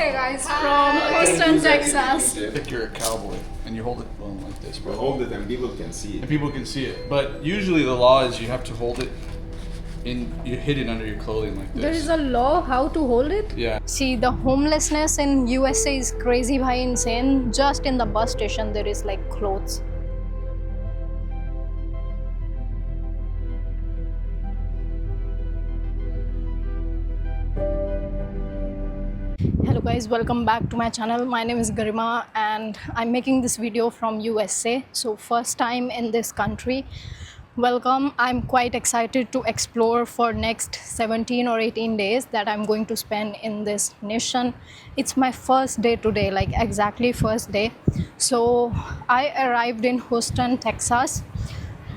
Hey guys, from Houston, Texas. If you're a cowboy and you hold it like this, bro. Hold it and people can see it. And people can see it. But usually the law is you have to hold it you hid it under your clothing like this. There is a law how to hold it? Yeah. See, the homelessness in USA is crazy, bhai, insane. Just in the bus station there is like clothes. Hello guys, welcome back to my channel. My name is Garima and I'm making this video from USA. So first time in this country. Welcome. I'm quite excited to explore for next 17 or 18 days that I'm going to spend in this nation. It's my first day today, like exactly first day. So I arrived in Houston, Texas,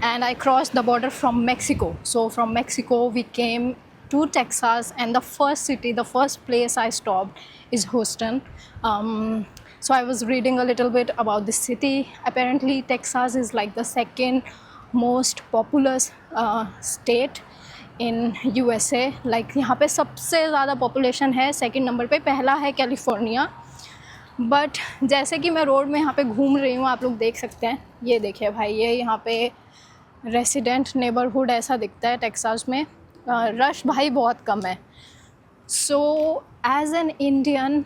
and I crossed the border from Mexico. So from Mexico we came to Texas, and the first city, the first place I stopped is Houston. So I was reading a little bit about the city. Apparently Texas is like the second most populous state in USA. Like यहाँ पे सबसे ज़्यादा population है, second number पे पहला है California. But जैसे कि मैं रोड में यहाँ पे घूम रही हूँ, आप लोग देख सकते हैं. ये देखिए भाई, ये यहाँ पे रेसिडेंट नेबरहुड ऐसा दिखता है टेक्सास में. रश भाई बहुत कम है. So as an Indian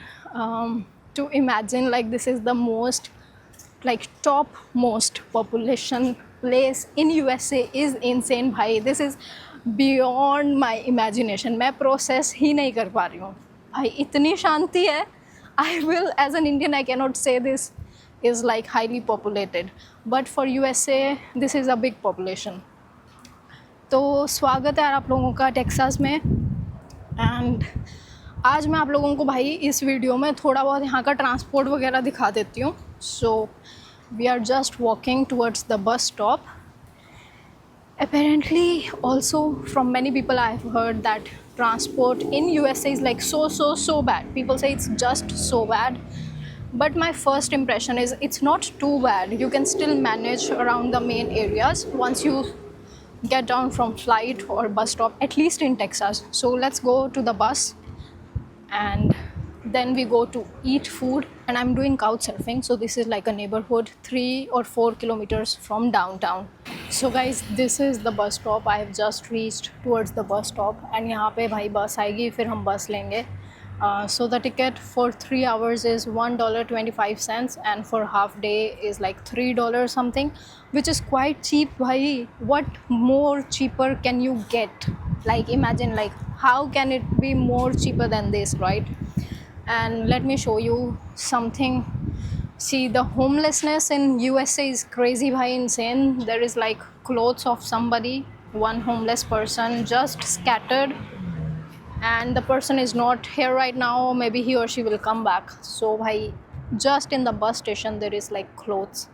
to imagine like this is the most like top most population place in USA is insane भाई. This is beyond my imagination. मैं process ही नहीं कर पा रही हूँ भाई. इतनी शांति है. I will, as an Indian, I cannot say this is like highly populated, but for USA this is a big population. तो स्वागत है यार आप लोगों का टेक्सास में. एंड आज मैं आप लोगों को भाई इस वीडियो में थोड़ा बहुत यहाँ का ट्रांसपोर्ट वगैरह दिखा देती हूँ. So we are just walking towards the bus stop. Apparently also from many people I've heard that transport in USA is like so bad. People say it's just so bad, but my first impression is it's not too bad. You can still manage around the main areas once you get down from flight or bus stop, at least in Texas. So let's go to the bus and then we go to eat food. And I'm doing couch surfing, so this is like a neighborhood 3 or 4 kilometers from downtown. So guys, this is the bus stop. I have just reached towards the bus stop, and यहाँ पे भाई बस आएगी, फिर हम बस लेंगे. So the ticket for 3 hours is $1.25 and for half day is like $3 something, which is quite cheap bhai. What more cheaper can you get? Like imagine, like how can it be more cheaper than this, right? And let me show you something. See, the homelessness in USA is crazy bhai, insane. There is like clothes of somebody, one homeless person just scattered, and the person is not here right now. Maybe he or she will come back. So bhai, just in the bus station there is like clothes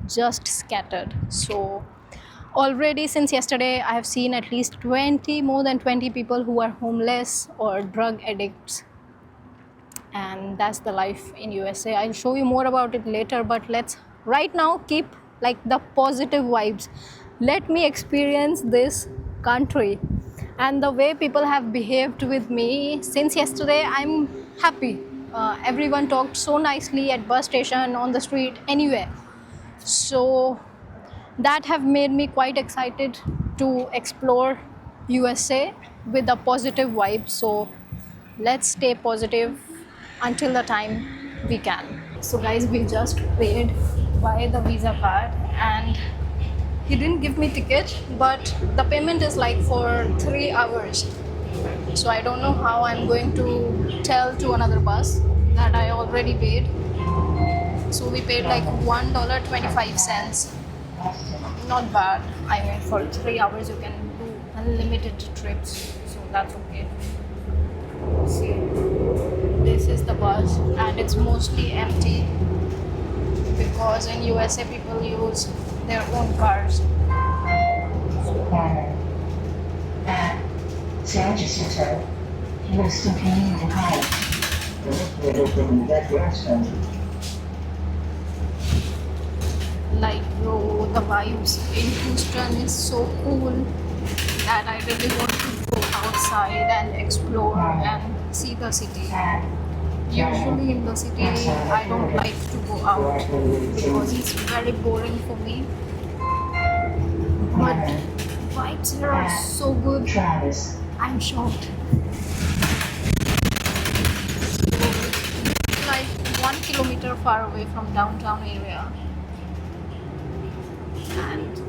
just scattered. So already since yesterday I have seen at least more than 20 people who are homeless or drug addicts, and that's the life in USA. I'll show you more about it later, but let's right now keep like the positive vibes. Let me experience this country and the way people have behaved with me since yesterday. I'm happy. Everyone talked so nicely at bus station, on the street, anywhere. So that have made me quite excited to explore USA with a positive vibe. So let's stay positive until the time we can. So guys, we just paid by the Visa card and he didn't give me ticket, but the payment is like for 3 hours. So I don't know how I'm going to tell to another bus that I already paid. So we paid like $1.25. Not bad. I mean, for 3 hours you can do unlimited trips, so that's okay. See, this is the bus and it's mostly empty because in USA people use their own cars. Like bro, the vibes in Houston is so cool that I really want to go outside and explore and see the city. Usually in the city, I don't like to go out because it's very boring for me. But vibes here are so good. Travis. I'm shocked. Like 1 kilometer far away from downtown area. And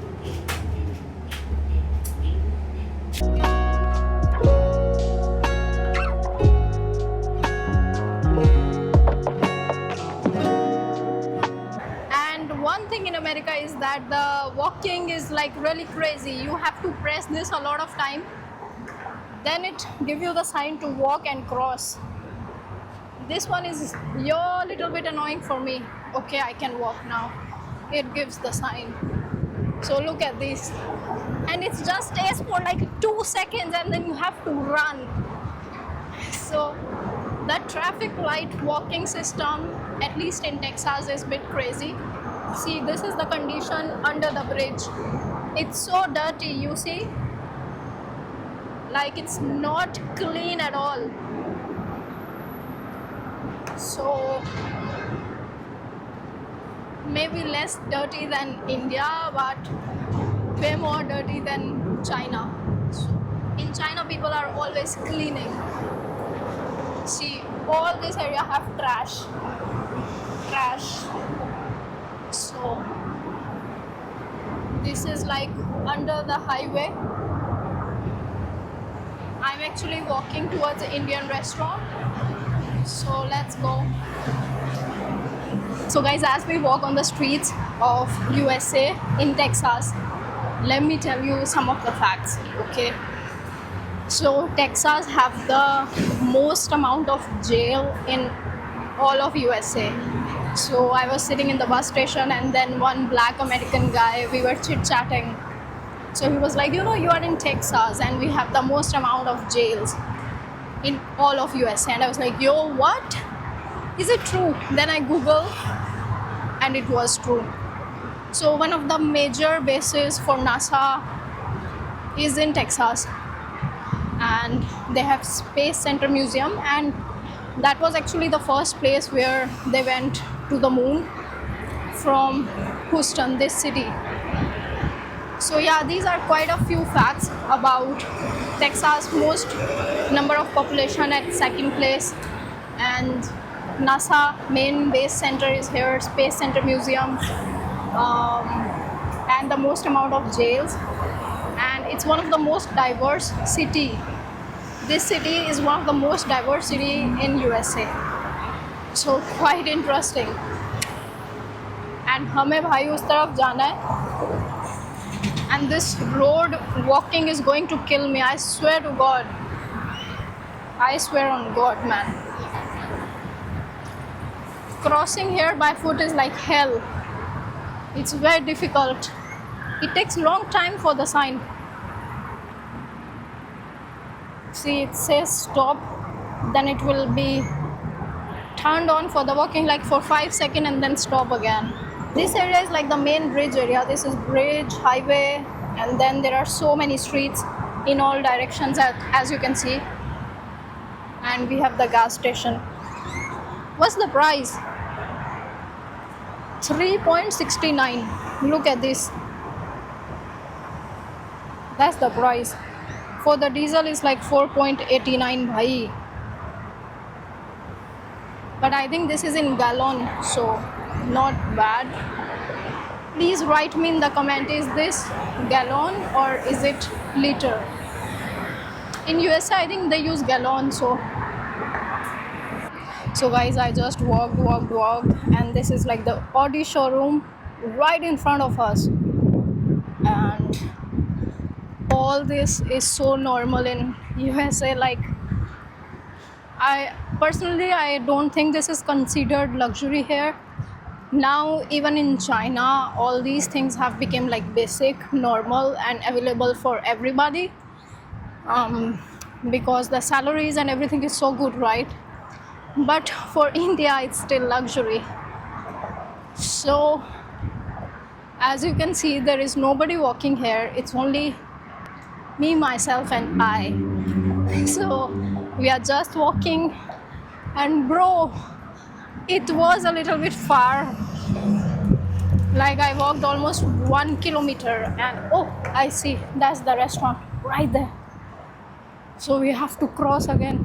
And one thing in America is that the walking is like really crazy. You have to press this a lot of time. Then it gives you the sign to walk and cross. This one is a little bit annoying for me. Okay, I can walk now. It gives the sign. So look at this. And it just stays for like 2 seconds and then you have to run. So that traffic light walking system, at least in Texas, is a bit crazy. See, this is the condition under the bridge. It's so dirty, you see? Like it's not clean at all. So maybe less dirty than India, but way more dirty than China. So in China, people are always cleaning. See, all this area have trash. So this is like under the highway. I'm actually walking towards the Indian restaurant. So let's go. So guys, as we walk on the streets of USA in Texas, let me tell you some of the facts, okay? So Texas have the most amount of jail in all of USA. So I was sitting in the bus station and then one black American guy, we were chit-chatting. So he was like, you know, you are in Texas and we have the most amount of jails in all of USA. And I was like, yo, what? Is it true? Then I Googled and it was true. So one of the major bases for NASA is in Texas. And they have Space Center Museum, and that was actually the first place where they went to the moon from Houston, this city. So yeah, these are quite a few facts about Texas. Most number of population at second place, and NASA main base center is here, Space Center Museum, and the most amount of jails. And it's one of the most diverse city. This city is one of the most diverse city in USA. So quite interesting. And हमें भाई उस तरफ जाना है. And this road walking is going to kill me. I swear to God. I swear on God, man. Crossing here by foot is like hell. It's very difficult. It takes long time for the sign. See, it says stop, then it will be turned on for the walking like for 5 seconds and then stop again. This area is like the main bridge area. This is bridge, highway, and then there are so many streets in all directions as you can see. And we have the gas station. What's the price? 3.69. Look at this. That's the price. For the diesel is like 4.89 bhai. But I think this is in gallon, so not bad. Please write me in the comment, is this gallon or is it liter? In USA, I think they use gallon, so guys, I just walked, and this is like the Audi showroom right in front of us. And all this is so normal in USA. Like, I don't think this is considered luxury here. Now even in China, all these things have become like basic, normal, and available for everybody, because the salaries and everything is so good, right? But for India, it's still luxury. So as you can see, there is nobody walking here. It's only me, myself, and I. So we are just walking, And bro, it was a little bit far. Like I walked almost 1 kilometer, and oh, I see, that's the restaurant right there. So we have to cross again.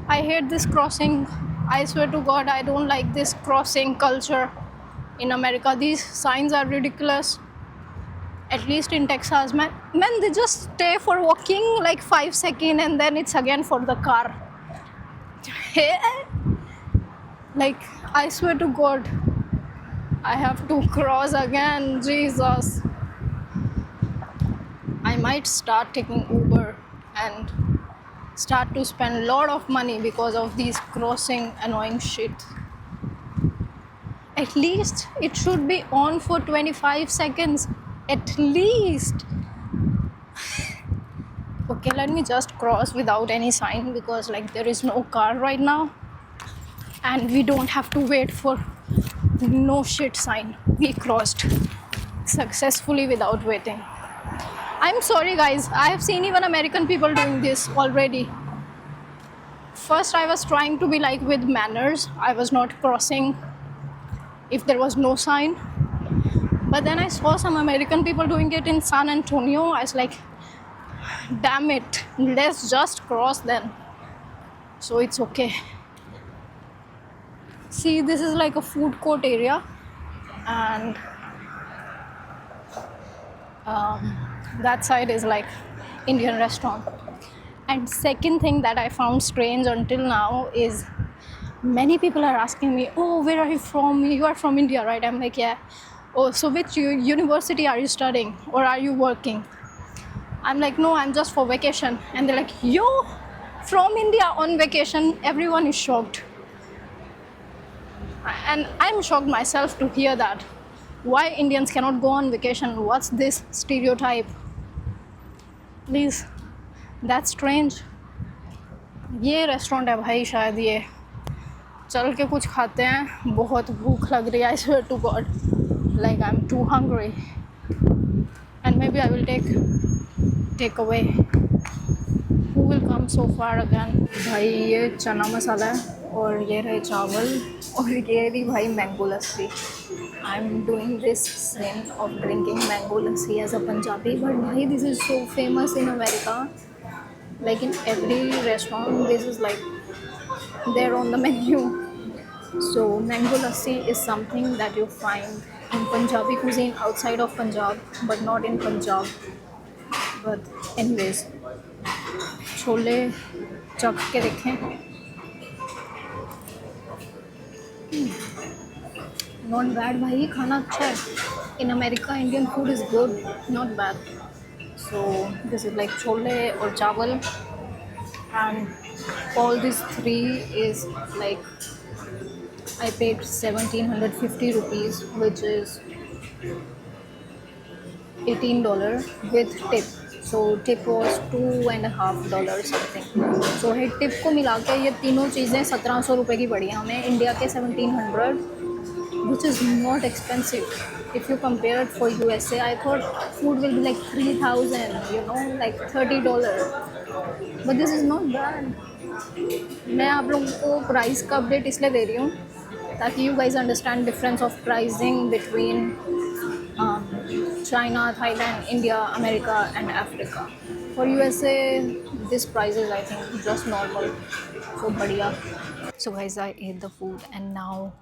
I hate this crossing. I swear to God, I don't like this crossing culture in America. These signs are ridiculous. At least in Texas, man, they just stay for walking like 5 seconds and then it's again for the car. Like, I swear to God, I have to cross again. Jesus. I might start taking Uber and start to spend a lot of money because of these crossing annoying shit. At least it should be on for 25 seconds. At least. Okay, let me just cross without any sign because like there is no car right now. And we don't have to wait for no shit sign. We crossed successfully without waiting. I'm sorry guys, I have seen even American people doing this already. First I was trying to be like with manners. I was not crossing if there was no sign. But then I saw some American people doing it in San Antonio. I was like, damn it, let's just cross then. So it's okay. See, this is like a food court area, and that side is like Indian restaurant. And second thing that I found strange until now is many people are asking me, oh, where are you from? You are from India, right? I'm like, yeah. Oh, so which university are you studying, or are you working? I'm like, no, I'm just for vacation. And they're like, yo, from India on vacation? Everyone is shocked. And I'm shocked myself to hear that. Why Indians cannot go on vacation? What's this stereotype? Please, that's strange. ये restaurant है भाई, शायद ये चल के कुछ खाते हैं. बहुत भूख लग रही है. I swear to God, like I'm too hungry. And maybe I will take away. Who will come so far again? भाई ये चना मसाला है, और ये रहे चावल, और ये रही भाई mango lassi. I'm doing this sin of drinking mango lassi as a Punjabi, but bhai, this is so famous in America. Like in every restaurant, this is like there on the menu. So mango lassi is something that you find in Punjabi cuisine outside of Punjab, but not in Punjab. But anyways, chole चख के देखें. Not bad भाई, खाना अच्छा है. In America, Indian food is good, not bad. So this is like chole or chawal, and all these three is like I paid 1750 rupees, which is $18 with tip. So tip was $2.50 something. So है tip को मिला के ये तीनों चीज़ें 1700 रुपये की पड़ी हैं हमें. इंडिया के 1700, which is not expensive. If you compare it for USA, I thought food will be like 3000, you know, like $30. But this is not bad. मैं आप लोगों को प्राइस का अपडेट इसलिए दे रही हूँ ताकि you guys understand difference of pricing between China, Thailand, India, America and Africa. For USA, this price is I think just normal. So बढ़िया. So guys, I ate the food and now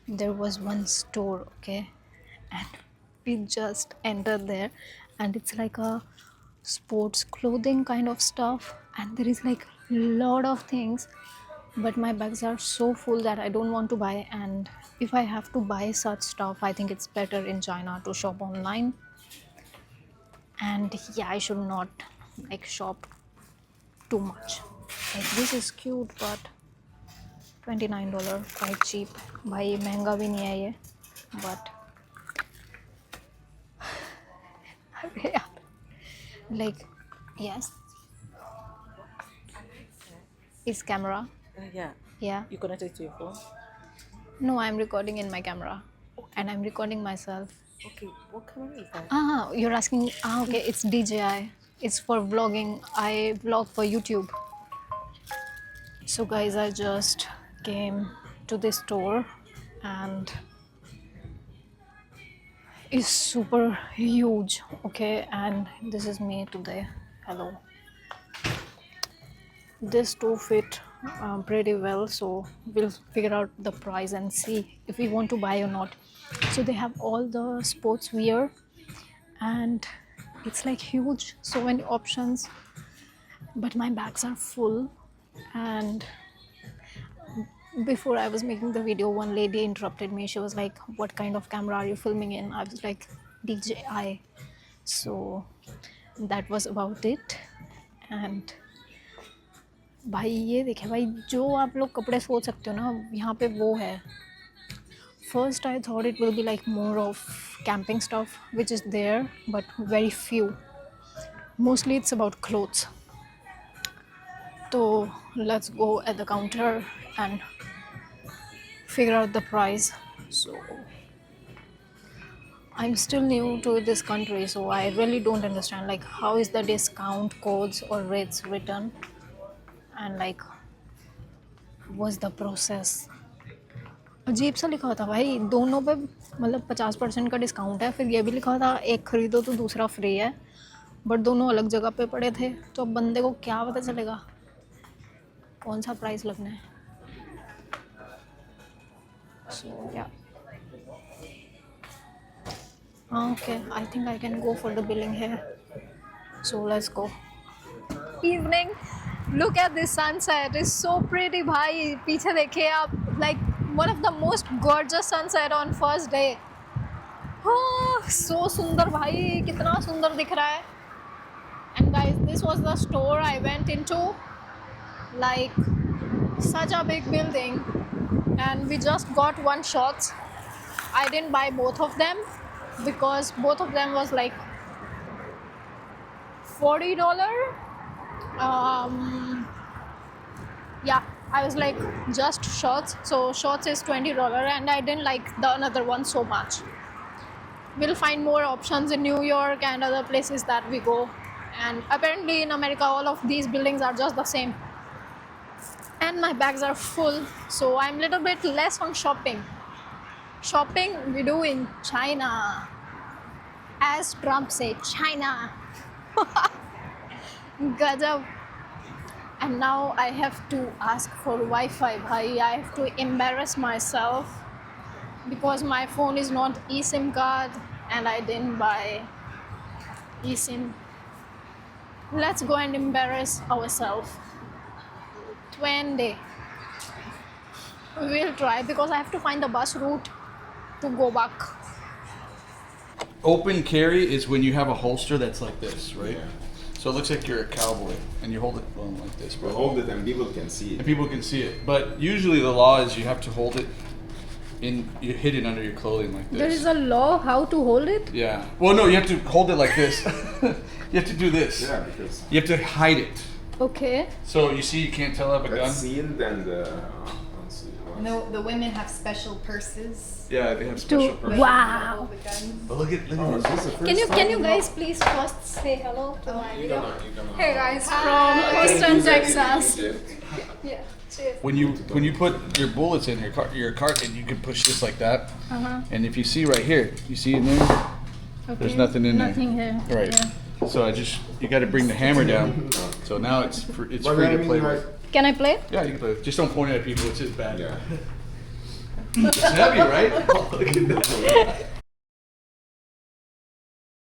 there was one store, okay, and we just entered there, and it's like a sports clothing kind of stuff, and there is like a lot of things, but my bags are so full that I don't want to buy. And if I have to buy such stuff, I think it's better in China to shop online. And yeah, I should not like shop too much. Like this is cute, but $29 quite cheap. भाई महंगा भी नहीं है ये, but अरे यार, like yes, is camera? Yeah. Yeah. You connected to your phone? No, I'm recording in my camera, and I'm recording myself. Okay. What camera is that? Ah, you're asking? Ah, okay, it's DJI. It's for vlogging. I vlog for YouTube. So guys, I just came to this store and it's super huge. Okay, and this is me today. Hello. This store fit pretty well, so we'll figure out the price and see if we want to buy or not. So they have all the sports wear and it's like huge, so many options, but my bags are full. And before I was making the video, one lady interrupted me. She was like, what kind of camera are you filming in? I was like, DJI. So that was about it. And भाई ये देखे भाई, जो आप लोग कपड़े सोच सकते हो ना, यहाँ पे वो है. First I thought it will be like more of camping stuff, which is there, but very few. Mostly it's about clothes. So let's go at the counter and figure out the price. So I'm still new to this country, so I really don't understand like how is the discount codes or rates written, and like what's the process. अजीब सा लिखा था भाई, दोनों पे मतलब 50% का discount है. फिर ये भी लिखा था एक खरीदो तो दूसरा फ्री है, बट दोनों अलग जगह पे पड़े थे. तो अब बंदे को क्या पता चलेगा कौन सा प्राइस लगना है. So yeah. Okay, I think I can go for the billing here. So let's go. Evening. Look at this sunset. It's so pretty, bhai. पीछे देखिए आप, like one of the most gorgeous sunset on first day. Oh, so सुंदर भाई, कितना सुंदर दिख रहा है. And guys, this was the store I went into. Like such a big building, and we just got one shots. I didn't buy both of them because both of them was like $40. Yeah, I was like just shorts, so shorts is $20, and I didn't like the another one so much. We'll find more options in New York and other places that we go, and apparently in America all of these buildings are just the same. And my bags are full, so I'm a little bit less on shopping. Shopping we do in China, as Trump said, China. Gajab. And now I have to ask for Wi-Fi, bhai. I have to embarrass myself because my phone is not eSIM card and I didn't buy eSIM. Let's go and embarrass ourselves. 20. We'll try because I have to find the bus route to go back. Open carry is when you have a holster that's like this, right? Yeah. So it looks like you're a cowboy and you hold it like this, But bro. hold it and people can see And it. people can see it. But usually the law is you have to hold it in, you hid it under your clothing like this. There is a law how to hold it. Yeah. Well, no, you have to hold it like this. You have to do this. Yeah, because You have to hide it. Okay. So you see, you can't tell I have a gun. that's sealed and unsealed. No, the women have special purses. Yeah, they have special purses. Wow. Hold the guns. But look at Oh, is this. this the first Can you time? guys please first say hello to my You video? don't. Hey guys, from Houston, Texas. Yeah. Cheers. When you put your bullets in your carton, you can push this like that. And if you see right here, you see in there, Okay. there's nothing in there. Nothing here. Right. Yeah. So you got to bring the hammer down. So now it's free But to I mean, play like, with. Can I play? Yeah, you can play with. Just don't point it at people. It's just bad. yeah. It's heavy, right? Oh, look at that.